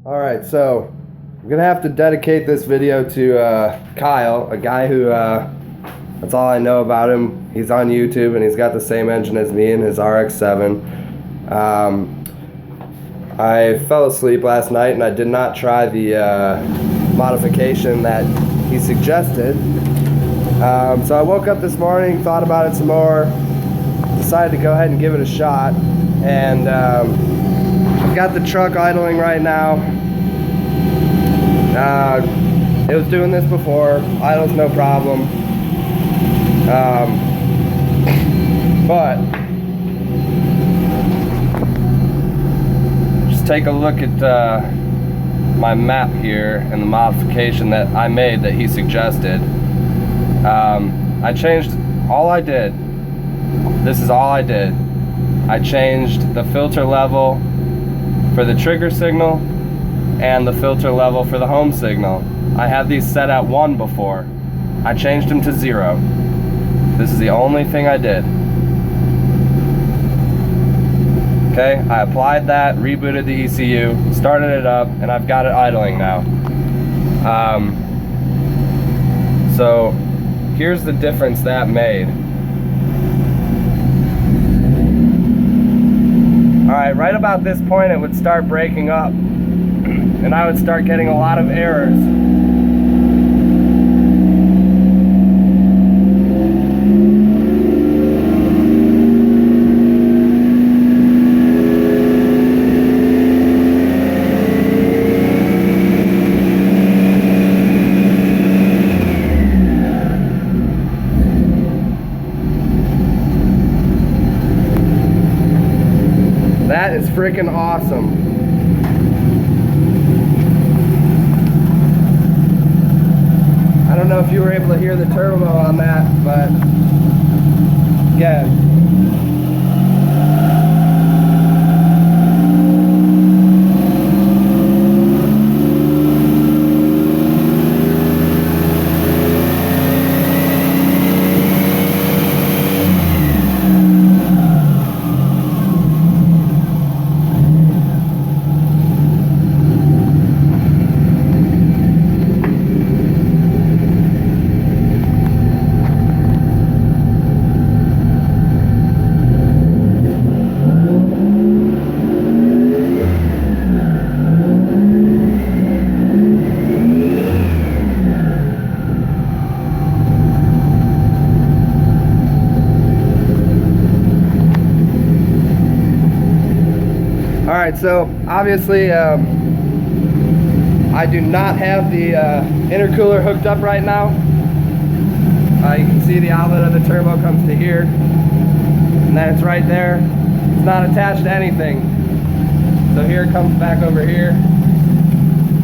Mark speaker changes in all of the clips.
Speaker 1: All right, so I'm gonna have to dedicate this video to Kyle, a guy who that's all I know about him. He's on YouTube and he's got the same engine as me in his RX-7. I fell asleep last night and I did not try the modification that he suggested. So I woke up this morning, thought about it some more, decided to go ahead and give it a shot, and I've got the truck idling right now. It was doing this before, idle's no problem, but just take a look at my map here and the modification that I made that he suggested. I changed, all I did, this is all I did. I changed the filter level for the trigger signal and the filter level for the home signal. I had these set at 1 before. I changed them to 0. This is the only thing I did. Okay, I applied that, rebooted the ECU, started it up, and I've got it idling now. So here's the difference that made. Alright, right about this point it would start breaking up and I would start getting a lot of errors. That is freaking awesome. I don't know if you were able to hear the turbo on that, but again. Alright, so obviously I do not have the intercooler hooked up right now. You can see the outlet of the turbo comes to here, and then it's right there. It's not attached to anything. So here it comes back over here,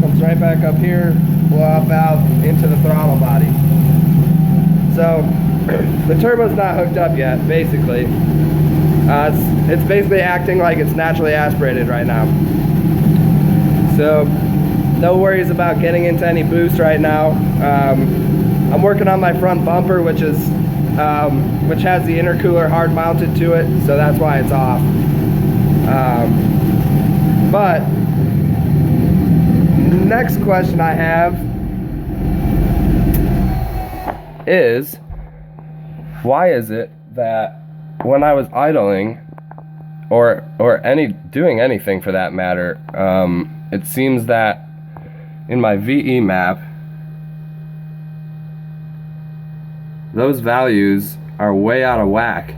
Speaker 1: comes right back up here, blow-off valve into the throttle body. So the turbo's not hooked up yet, basically. It's basically acting like it's naturally aspirated right now. So no worries about getting into any boost right now. I'm working on my front bumper, which has the intercooler hard mounted to it, so that's why it's off. But next question I have is, why is it that when I was idling, or doing anything for that matter, it seems that in my VE map, those values are way out of whack.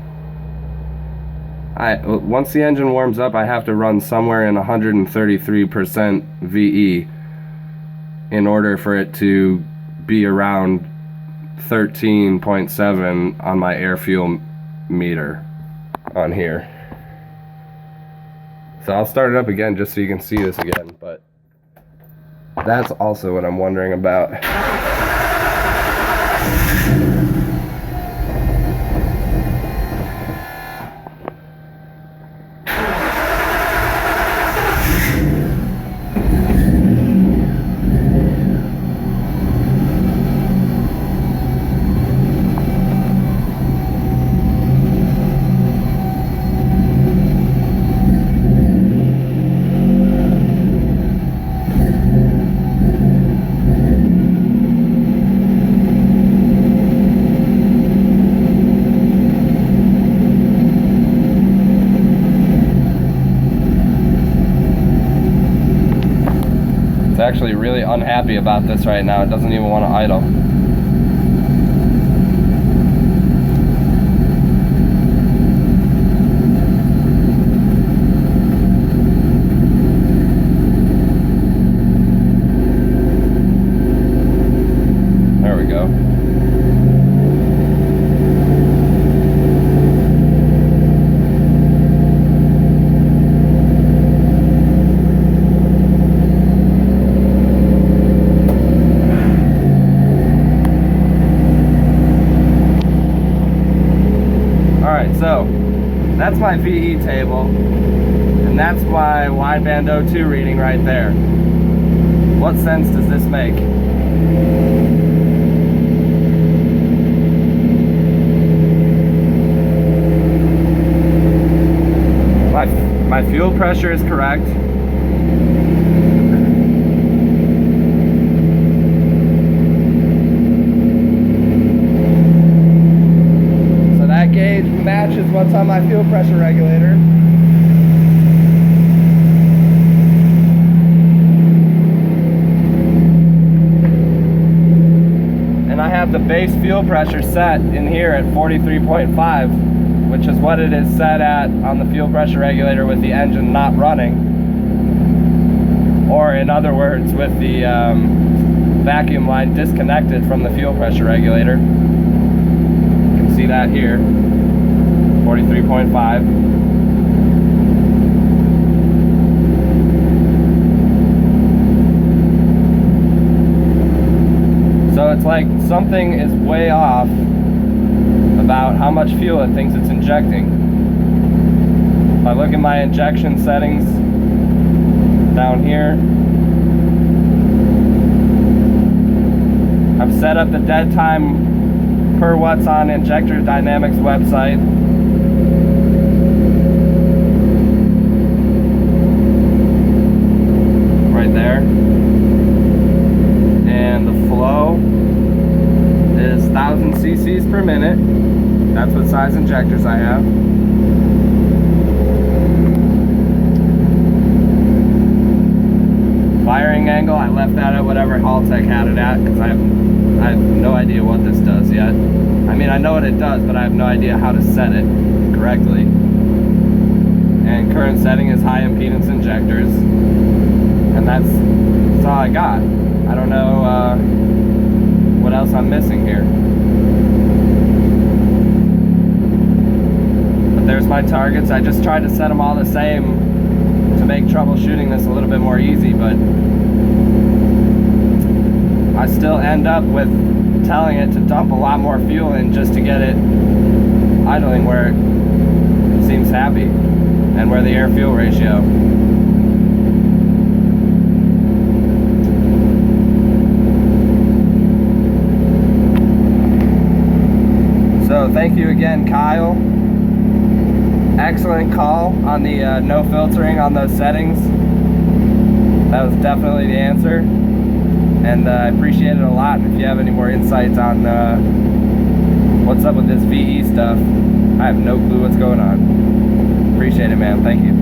Speaker 1: Once the engine warms up, I have to run somewhere in 133% VE in order for it to be around 13.7 on my air fuel meter on here. So I'll start it up again just so you can see this again, but that's also what I'm wondering about. It's actually really unhappy about this right now. It doesn't even want to idle. There we go. So that's my VE table, and that's my wideband O2 reading right there. What sense does this make? My fuel pressure is correct. Gauge matches what's on my fuel pressure regulator. And I have the base fuel pressure set in here at 43.5, which is what it is set at on the fuel pressure regulator with the engine not running. Or in other words, with the vacuum line disconnected from the fuel pressure regulator. You can see that here. 43.5. So it's like something is way off about how much fuel it thinks it's injecting. If I look at my injection settings down here, I've set up the dead time per what's on Injector Dynamics website. Right there. And the flow is 1,000 cc's per minute. That's what size injectors I have. Firing angle, I left that at whatever Haltech had it at, because I have no idea what this does yet. I mean, I know what it does, but I have no idea how to set it correctly. And current setting is high impedance injectors. And that's all I got. I don't know what else I'm missing here. But there's my targets. I just tried to set them all the same to make troubleshooting this a little bit more easy, but I still end up with telling it to dump a lot more fuel in just to get it idling where it seems happy and where the air-fuel ratio. So thank you again, Kyle. Excellent call on the no filtering on those settings. That was definitely the answer, and I appreciate it a lot. And if you have any more insights on what's up with this VE stuff, I have no clue what's going on. Appreciate it, man. Thank you.